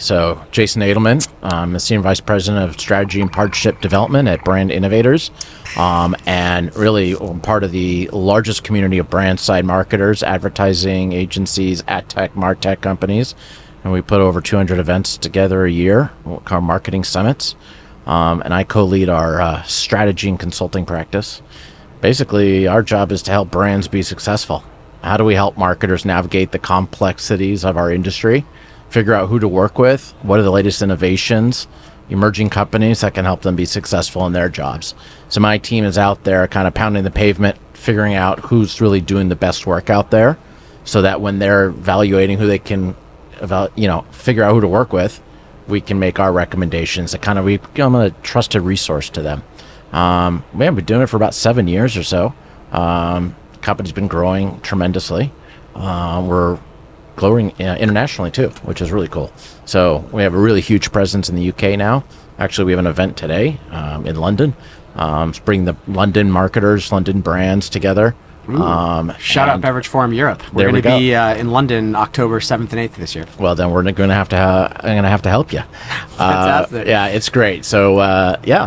So, Jason Adelman, I'm the Senior Vice President of Strategy and Partnership Development at Brand Innovators, and really part of the largest community of brand side marketers, advertising agencies, ad tech, martech companies. And we put over 200 events together a year, our marketing summits. And I co-lead our strategy and consulting practice. Basically, our job is to help brands be successful. How do we help marketers navigate the complexities of our industry? Figure out who to work with, what are the latest innovations, emerging companies that can help them be successful in their jobs. So my team is out there kind of pounding the pavement, figuring out who's really doing the best work out there, so that when they're evaluating who they can, figure out who to work with, we can make our recommendations that kind of become a trusted resource to them. We have been doing it for about 7 years or so. Company's been growing tremendously. We're growing internationally too, which is really cool. So we have a really huge presence in the UK now. Actually, we have an event today in London. It's bringing the London marketers, London brands together. Shout out Beverage Forum Europe. We're going to be in London October 7th and 8th this year. Well, then we're going to have to I'm going to have to help you. Fantastic. Yeah, it's great. So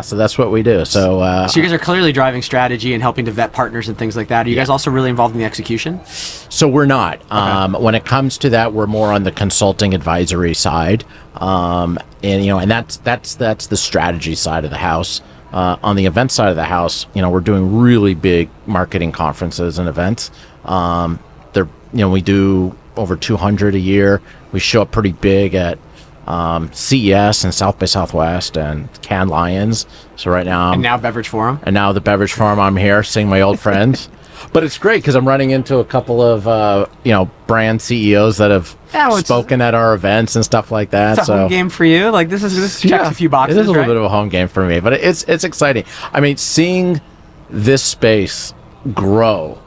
so that's what we do. So you guys are clearly driving strategy and helping to vet partners and things like that. Are you guys also really involved in the execution? So we're not. Okay. When it comes to that, we're more on the consulting advisory side, and that's the strategy side of the house. On the event side of the house, we're doing really big marketing conferences and events. We do over 200 a year. We show up pretty big at CES and South by Southwest and Cannes Lions. So right now, and now Beverage Forum. And now the Beverage Forum, I'm here seeing my old friends. But it's great because I'm running into a couple of brand CEOs that have spoken at our events and stuff like that. It's a home game for you. Like this checks a few boxes. It is a little right? bit of a home game for me, but it's exciting. I mean, seeing this space grow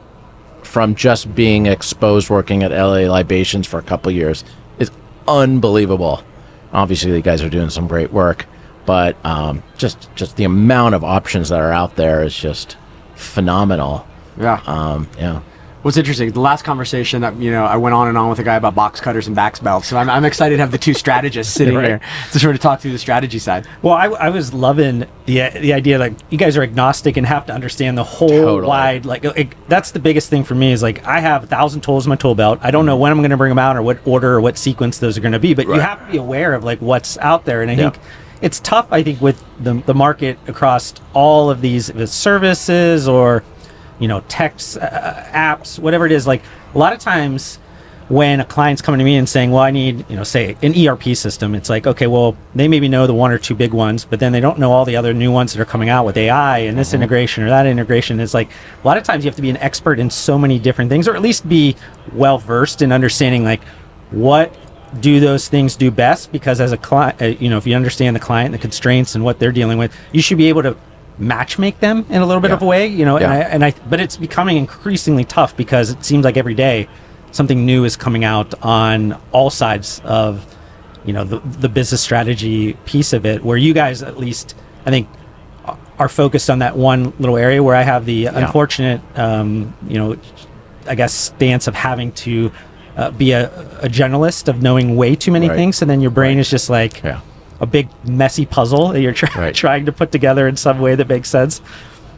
from just being exposed working at LA Libations for a couple of years is unbelievable. Obviously, you guys are doing some great work, but just the amount of options that are out there is just phenomenal. Yeah. What's interesting, the last conversation that I went on and on with a guy about box cutters and back belts. So I'm excited to have the two strategists sitting Right. here to sort of talk through the strategy side. Well, I was loving the idea, like, you guys are agnostic and have to understand the whole wide, that's the biggest thing for me is, like, I have 1,000 tools in my tool belt. I don't know when I'm going to bring them out or what order or what sequence those are going to be, but you have to be aware of, like, what's out there. And I think it's tough, with the market across all of these services or text, apps, whatever it is. Like, a lot of times when a client's coming to me and saying, well, I need, say an ERP system, it's like, okay, well, they maybe know the one or two big ones, but then they don't know all the other new ones that are coming out with AI and this integration or that integration. It's like, a lot of times you have to be an expert in so many different things, or at least be well versed in understanding, like, what do those things do best? Because as a client, if you understand the client, the constraints and what they're dealing with, you should be able to match make them in a little bit of a way, but it's becoming increasingly tough because it seems like every day something new is coming out on all sides of the business strategy piece of it, where you guys, at least I think, are focused on that one little area, where I have the unfortunate I guess stance of having to be a generalist, of knowing way too many things, and then your brain is just like a big messy puzzle that you're trying to put together in some way that makes sense.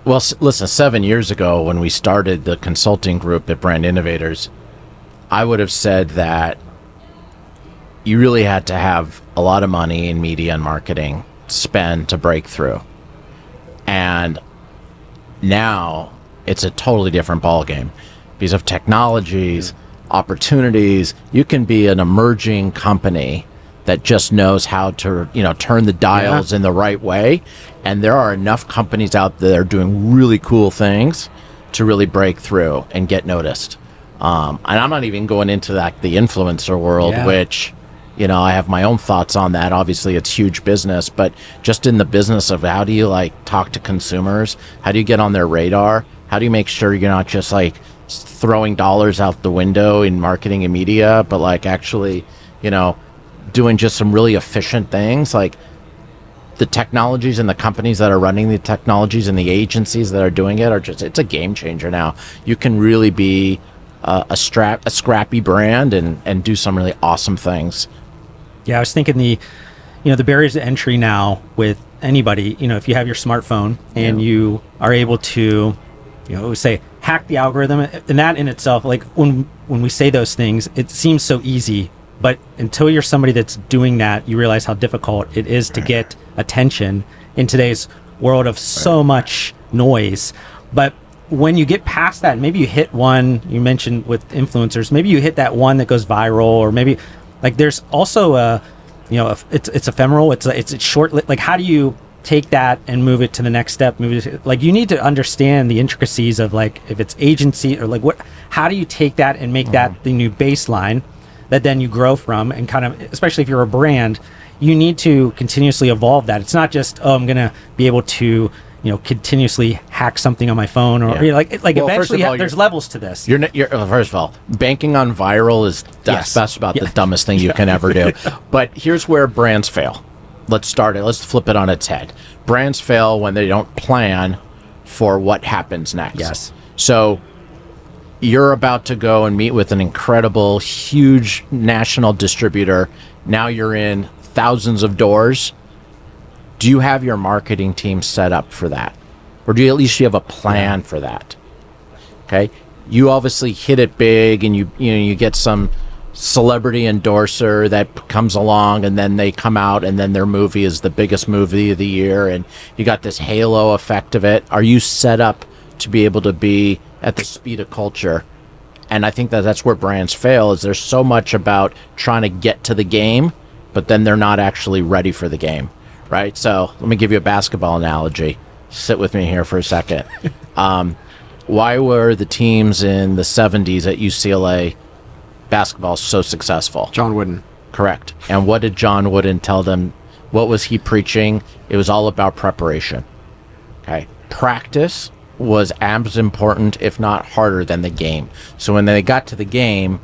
Well, listen, 7 years ago when we started the consulting group at Brand Innovators, I would have said that you really had to have a lot of money in media and marketing spend to break through. And now it's a totally different ballgame because of technologies, opportunities. You can be an emerging company that just knows how to, turn the dials in the right way. And there are enough companies out there doing really cool things to really break through and get noticed. And I'm not even going into the influencer world, which, I have my own thoughts on that. Obviously, it's huge business, but just in the business of how do you talk to consumers? How do you get on their radar? How do you make sure you're not just throwing dollars out the window in marketing and media, but actually, doing just some really efficient things? Like, the technologies and the companies that are running the technologies and the agencies that are doing it it's a game changer now. You can really be a scrappy brand and do some really awesome things. Yeah, I was thinking the barriers to entry now with anybody, if you have your smartphone and you are able to, say hack the algorithm, and that in itself, like when we say those things, it seems so easy, but until you're somebody that's doing that, you realize how difficult it is to get attention in today's world of so much noise. But when you get past that, maybe you hit one, you mentioned with influencers, maybe you hit that one that goes viral, or maybe like there's also it's ephemeral, it's short, like how do you take that and move it to the next step, like you need to understand the intricacies of, like, if it's agency or like how do you take that and make that the new baseline that then you grow from, and kind of, especially if you're a brand, you need to continuously evolve that. It's not just, I'm gonna be able to continuously hack something on my phone, or well, eventually there's levels to this. You're first of all, banking on viral is that's about the dumbest thing you can ever do. But here's where brands fail. Let's flip it on its head. Brands fail when they don't plan for what happens next. Yes. So you're about to go and meet with an incredible, huge national distributor. Now you're in thousands of doors. Do you have your marketing team set up for that? Or do you at least have a plan for that? Okay. You obviously hit it big, and you get some celebrity endorser that comes along, and then they come out, and then their movie is the biggest movie of the year, and you got this halo effect of it. Are you set up to be able to be at the speed of culture? And I think that's where brands fail, is there's so much about trying to get to the game, but then they're not actually ready for the game. Right. So let me give you a basketball analogy. Sit with me here for a second. Why were the teams in the 70s at UCLA basketball so successful? John Wooden. Correct. And what did John Wooden tell them? What was he preaching? It was all about preparation. Okay. Practice was as important, if not harder, than the game. So when they got to the game,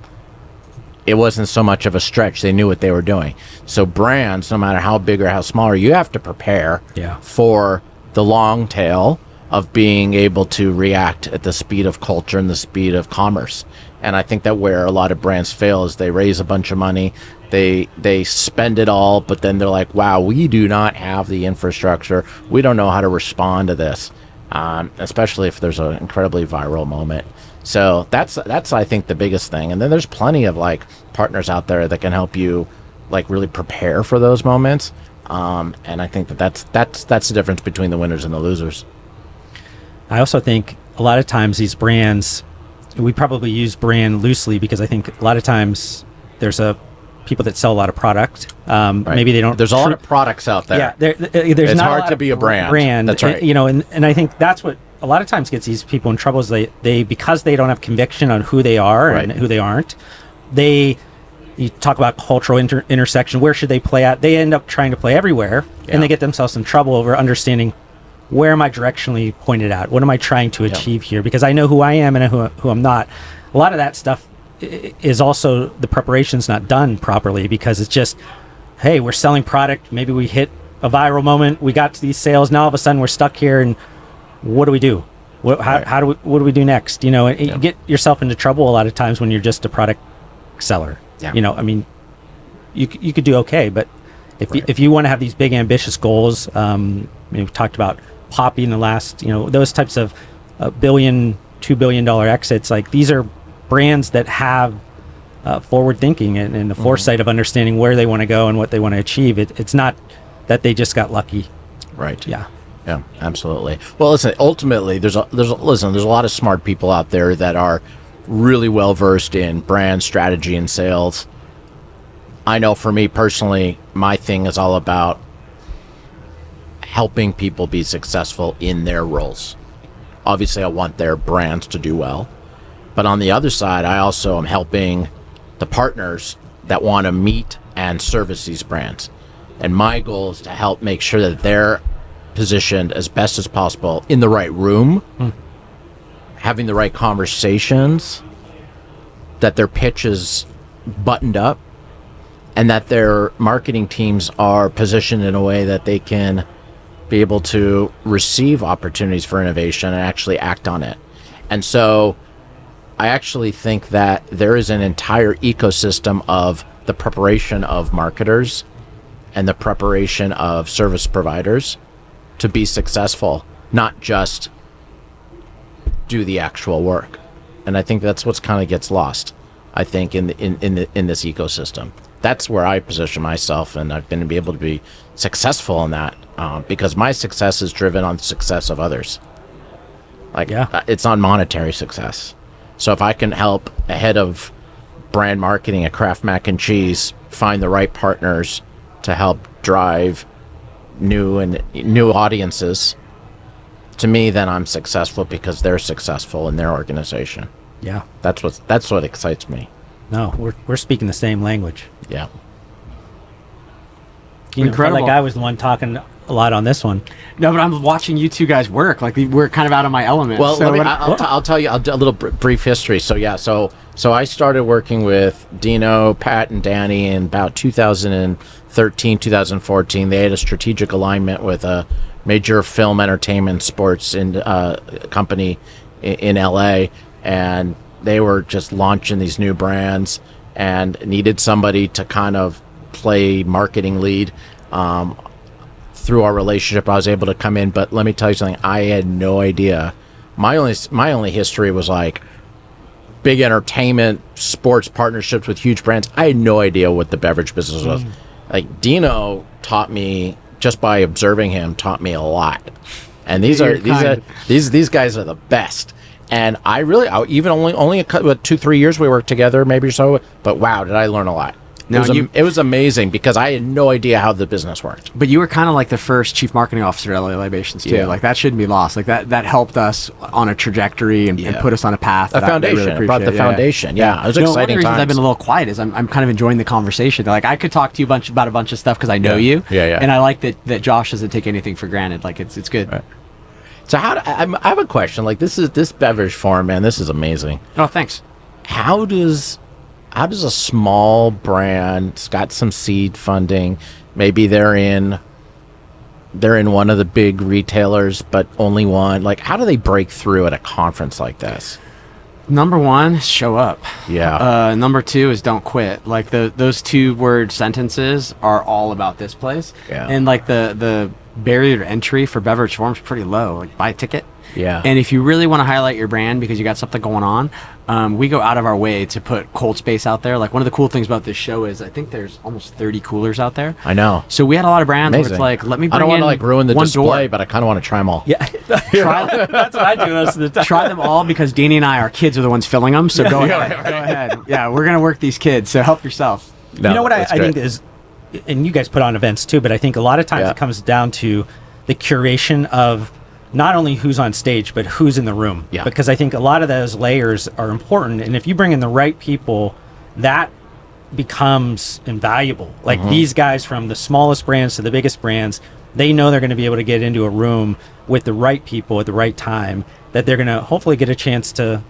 it wasn't so much of a stretch. They knew what they were doing. So brands, no matter how big or how small, you have to prepare for the long tail of being able to react at the speed of culture and the speed of commerce. And I think that where a lot of brands fail is they raise a bunch of money, they spend it all, but then they're like, wow, we do not have the infrastructure. We don't know how to respond to this, especially if there's an incredibly viral moment. So that's I think the biggest thing. And then there's plenty of like partners out there that can help you like really prepare for those moments. And I think that's the difference between the winners and the losers. I also think a lot of times these brands, we probably use brand loosely because I think a lot of times there's people that sell a lot of product. Right. Maybe they don't. There's a lot of products out there. Yeah, there's it's not hard to be a brand. That's right. And I think that's what a lot of times gets these people in trouble is they because they don't have conviction on who they are and who they aren't. You talk about cultural intersection. Where should they play at? They end up trying to play everywhere, and they get themselves in trouble over understanding where am I directionally pointed at? What am I trying to achieve here? Because I know who I am and who I'm not. A lot of that stuff is also the preparation's not done properly because it's just, hey, we're selling product. Maybe we hit a viral moment. We got to these sales. Now all of a sudden we're stuck here, and what do we do? What do we do next? And you get yourself into trouble a lot of times when you're just a product seller. Yeah. I mean, you could do okay, but if you want to have these big ambitious goals, we talked about Poppy in the last, those types of $1 billion, $2 billion exits. Like these are brands that have forward thinking and the foresight of understanding where they want to go and what they want to achieve. It's not that they just got lucky. Right. Yeah. Yeah, absolutely. Well, listen, ultimately, there's a lot of smart people out there that are really well versed in brand strategy and sales. I know for me personally, my thing is all about helping people be successful in their roles. Obviously, I want their brands to do well. But on the other side, I also am helping the partners that want to meet and service these brands. And my goal is to help make sure that they're positioned as best as possible in the right room, having the right conversations, that their pitch is buttoned up, and that their marketing teams are positioned in a way that they can be able to receive opportunities for innovation and actually act on it. And so I actually think that there is an entire ecosystem of the preparation of marketers and the preparation of service providers to be successful, not just do the actual work. And I think that's what's kind of gets lost, I think, in this ecosystem. That's where I position myself, and I've been able to be successful in that because my success is driven on the success of others. Like, it's on monetary success. So if I can help a head of brand marketing at Kraft Mac and Cheese find the right partners to help drive new audiences, to me, then I'm successful because they're successful in their organization. Yeah, that's what excites me. No, we're speaking the same language. Yeah. Incredible. Like I was the one talking a lot on this one. No, but I'm watching you two guys work. Like, we're kind of out of my element. Well, so I'll tell you a little brief history. So yeah, so I started working with Dino, Pat, and Danny in about 2013, 2014. They had a strategic alignment with a major film, entertainment, sports company in LA, and they were just launching these new brands and needed somebody to kind of play marketing lead. Through our relationship, I was able to come in, but let me tell you something. I had no idea. My only history was like big entertainment, sports partnerships with huge brands. I had no idea what the beverage business was. Like Dino taught me, just by observing him, taught me a lot. And these guys are the best. And I even only a 2-3 years we worked together, maybe so. But wow, did I learn a lot. It was amazing because I had no idea how the business worked. But you were kind of like the first chief marketing officer at LA Libations too. Yeah. Like, that shouldn't be lost. Like, that helped us on a trajectory and put us on a path. A foundation. It brought the foundation. Yeah. It was exciting. One of the reasons I've been a little quiet is I'm kind of enjoying the conversation. Like, I could talk to you about a bunch of stuff because I know you. Yeah. And I like that Josh doesn't take anything for granted. Like, it's good. Right. So I have a question. Like, this Beverage Forum, man, this is amazing. Oh, thanks. How does a small brand, it's got some seed funding, maybe they're in one of the big retailers, but only one, like, how do they break through at a conference like this? Number one, show up. Yeah. Number two is don't quit. Like, those 2-word sentences are all about this place. Yeah. And like the barrier to entry for Beverage Forum is pretty low. Like, buy a ticket. Yeah. And if you really want to highlight your brand because you got something going on, we go out of our way to put cold space out there. Like, one of the cool things about this show is I think there's almost 30 coolers out there. I know. So we had a lot of brands where it's like, let me bring in. I don't want to like ruin the display, door. But I kind of want to try them all. Yeah. That's what I do most of the time. Try them all because Danny and our kids are the ones filling them. So go ahead. Go ahead. Yeah, we're going to work these kids. So help yourself. No, you know what I think is, and you guys put on events too, but I think a lot of times it comes down to the curation of not only who's on stage, but who's in the room. Yeah. Because I think a lot of those layers are important. And if you bring in the right people, that becomes invaluable. Like, these guys, from the smallest brands to the biggest brands, they know they're going to be able to get into a room with the right people at the right time, that they're going to hopefully get a chance to,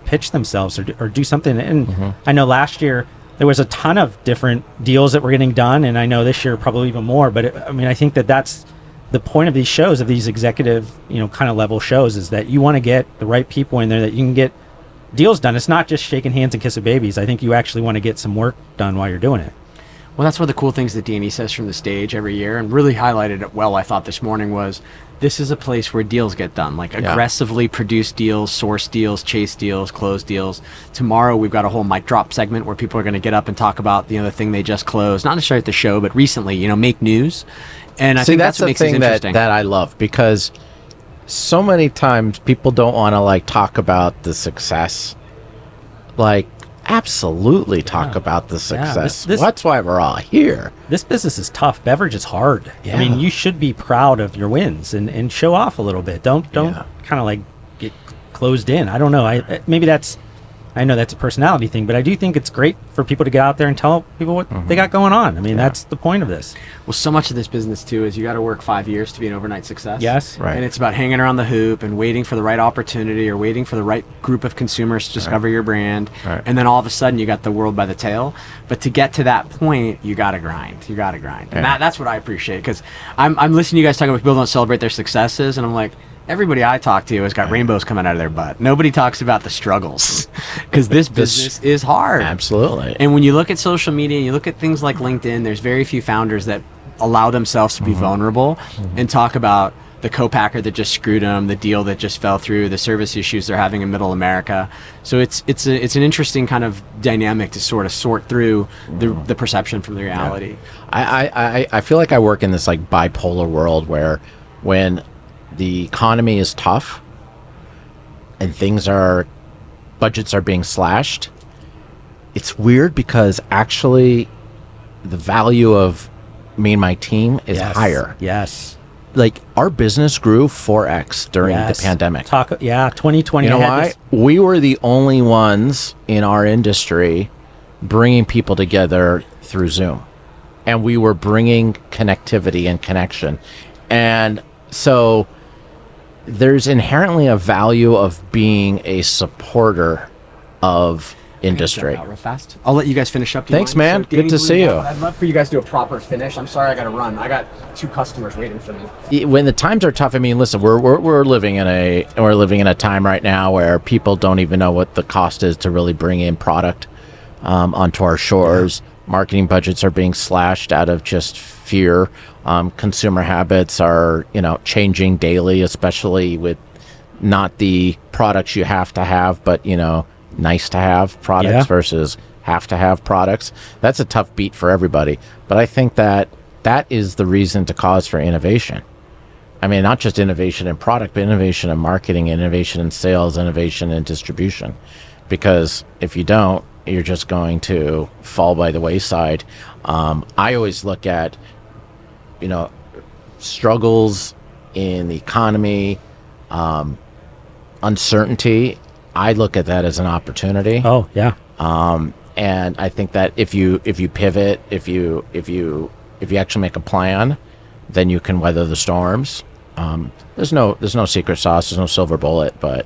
pitch themselves or do something. And I know last year there was a ton of different deals that were getting done. And I know this year probably even more. But I think that's the point of these shows, of these executive, kind of level shows, is that you want to get the right people in there that you can get deals done. It's not just shaking hands and kissing babies. I think you actually want to get some work done while you're doing it. Well, that's one of the cool things that Danny says from the stage every year, and really highlighted it well, I thought, this morning, was this is a place where deals get done. Like, aggressively produce deals, source deals, chase deals, close deals. Tomorrow we've got a whole mic drop segment where people are going to get up and talk about the thing they just closed, not necessarily at the show, but recently, make news. And I think that's what makes it interesting. That I love, because so many times people don't want to like talk about the success. Like, absolutely talk about the success. That's why we're all here. This business is tough. Beverage is hard. I mean, you should be proud of your wins and show off a little bit. Don't kind of like get closed in. I don't know. I know that's a personality thing, but I do think it's great for people to get out there and tell people what they got going on. I mean, that's the point of this. Well, so much of this business too is you got to work 5 years to be an overnight success. Yes. Right. And it's about hanging around the hoop and waiting for the right opportunity or waiting for the right group of consumers to discover your brand. Right. And then all of a sudden you got the world by the tail. But to get to that point, you got to grind. And that's what I appreciate, because I'm listening to you guys talk about people don't celebrate their successes, and I'm like, everybody I talk to has got rainbows coming out of their butt. Nobody talks about the struggles because this business is hard. Absolutely. And when you look at social media, you look at things like LinkedIn, there's very few founders that allow themselves to be vulnerable and talk about the co-packer that just screwed them, the deal that just fell through, the service issues they're having in middle America. So it's an interesting kind of dynamic to sort of sort through the perception from the reality. I feel like I work in this like bipolar world where when the economy is tough and budgets are being slashed, it's weird because actually the value of me and my team is higher. Yes. Like our business grew 4x during the pandemic. 2020. You know why? We were the only ones in our industry bringing people together through Zoom. And we were bringing connectivity and connection. And so there's inherently a value of being a supporter of industry. Real fast. I'll let you guys finish up. Thanks, man. So, Danny, good to see you. I'd love for you guys to do a proper finish. I'm sorry I got to run. I got 2 customers waiting for me. When the times are tough, I mean, listen, we're living in a time right now where people don't even know what the cost is to really bring in product onto our shores. Marketing budgets are being slashed out of just fear. Consumer habits are, changing daily, especially with not the products you have to have, but nice to have products versus have to have products. That's a tough beat for everybody. But I think that is the reason to cause for innovation. I mean, not just innovation in product, but innovation in marketing, innovation in sales, innovation in distribution. Because if you don't, you're just going to fall by the wayside. I always look at, struggles in the economy, uncertainty. I look at that as an opportunity. Oh, yeah. And I think that if you pivot, if you actually make a plan, then you can weather the storms. There's no secret sauce, there's no silver bullet, but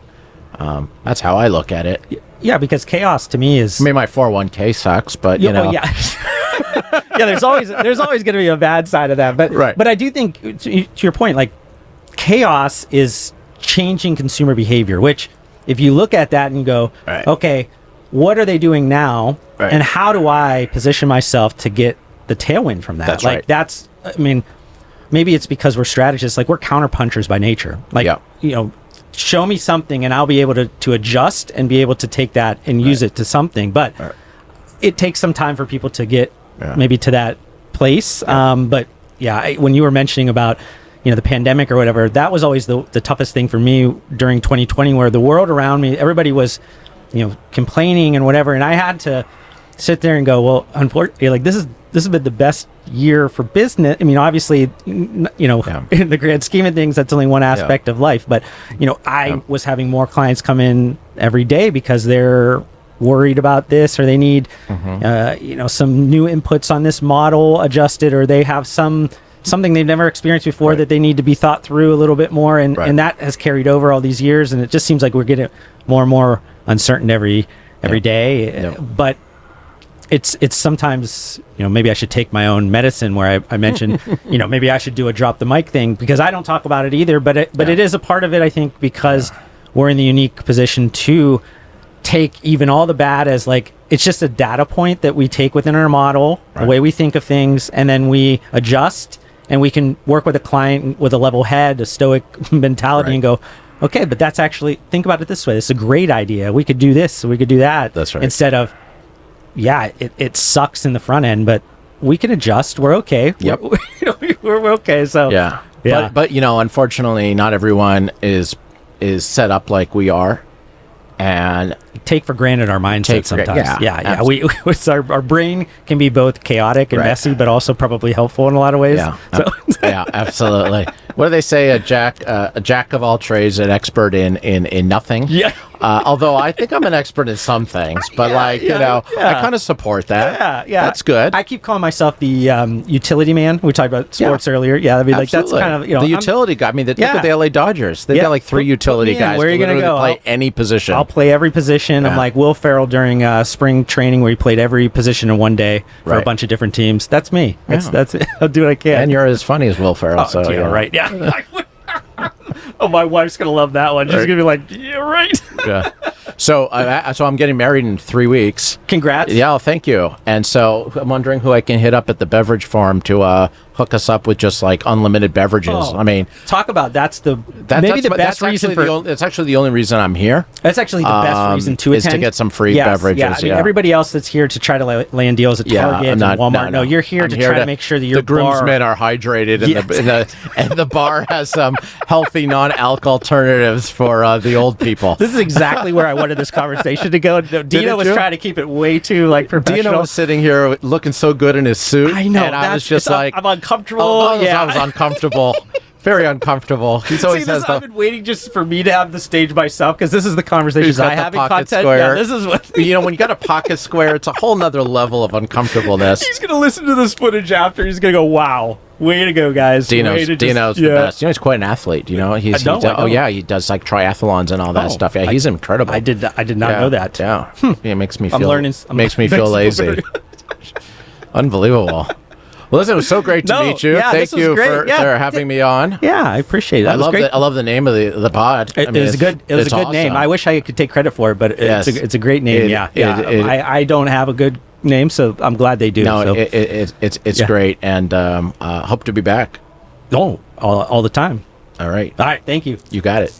that's how I look at it. Yeah, because chaos to me is. I mean, my 401k sucks, but Well, yeah. Yeah, there's always going to be a bad side of that, but But I do think to your point, like chaos is changing consumer behavior, which if you look at that and go, okay, what are they doing now, and how do I position myself to get the tailwind from that? I mean, maybe it's because we're strategists, like we're counterpunchers by nature. Like, show me something and I'll be able to adjust and be able to take that and use it to something. But it takes some time for people to get maybe to that place. But when you were mentioning about, the pandemic or whatever, that was always the toughest thing for me during 2020, where the world around me, everybody was, complaining and whatever. And I had to sit there and go, well, unfortunately, like this has been the best year for business. I mean, obviously, in the grand scheme of things, that's only one aspect of life. But, I was having more clients come in every day because they're worried about this, or they need, some new inputs on this model adjusted, or they have something they've never experienced before that they need to be thought through a little bit more. And that has carried over all these years. And it just seems like we're getting more and more uncertain every day. But it's sometimes, maybe I should take my own medicine, where I mentioned, maybe I should do a drop the mic thing, because I don't talk about it either, but it is a part of it, I think, because we're in the unique position to take even all the bad as like, it's just a data point that we take within our model, the way we think of things, and then we adjust, and we can work with a client with a level head, a stoic mentality, and go, okay, but that's actually, think about it this way. This is a great idea. We could do this, we could do that. That's right. Instead of, it sucks in the front end, but we can adjust. We're okay. Yep. We're okay. So But unfortunately, not everyone is set up like we are, and take for granted our mindset sometimes. Our brain can be both chaotic and messy, but also probably helpful in a lot of ways. Yeah, absolutely. What do they say? A jack of all trades, an expert in nothing. Yeah. Although I think I'm an expert in some things, but I kind of support that. Yeah. That's good. I keep calling myself the utility man. We talked about sports earlier. Yeah, I mean, like that's kind of the utility guy. I mean, look at the LA Dodgers. They've got like 3 utility guys. Where are you going to go? Play any position. I'll play every position. I'm like Will Ferrell during spring training, where he played every position in one day for a bunch of different teams. That's me. That's I'll do what I can. And you're as funny as Will Ferrell. Yeah. Oh, my wife's gonna love that one. She's gonna be like, "Yeah, right." Yeah. So I'm getting married in 3 weeks. Congrats. Yeah, well, thank you. And so I'm wondering who I can hit up at the Beverage Forum to hook us up with just like unlimited beverages. Oh, I mean, talk about that's the best reason for. That's actually the only reason I'm here. That's actually the best reason to is attend. to get some free Yes, beverages. Yeah, I mean, everybody else that's here to try to land deals at Target and Walmart. No, you're here to try to make sure that your the groomsmen are hydrated and the bar has some healthy non-alc alternatives for the old people. This is exactly where I wanted this conversation to go. Dino was trying to keep it way too like professional. Dino was sitting here looking so good in his suit. I know. And I was just like, I'm uncomfortable. I was uncomfortable. Very uncomfortable. He's always See, I've been waiting just for me to have the stage myself because this is the conversations I have in content. Square. Yeah, this is what when you got a pocket square, it's a whole nother level of uncomfortableness. He's gonna listen to this footage after. He's gonna go, "Wow, way to go, guys!" Dino's the best. He's quite an athlete. He does like triathlons and all that stuff. Yeah, he's incredible. I did not know that. Yeah, it makes me feel. Makes me feel lazy. Unbelievable. Well, listen, it was so great to meet you. Yeah, Thank you for having me on. Yeah, I appreciate it. I love the name of the pod. It was a good awesome name. I wish I could take credit for it, but it's a great name. I don't have a good name, so I'm glad they do. No, it's great, and hope to be back. Oh, all the time. All right. All right. Thank you. You got it.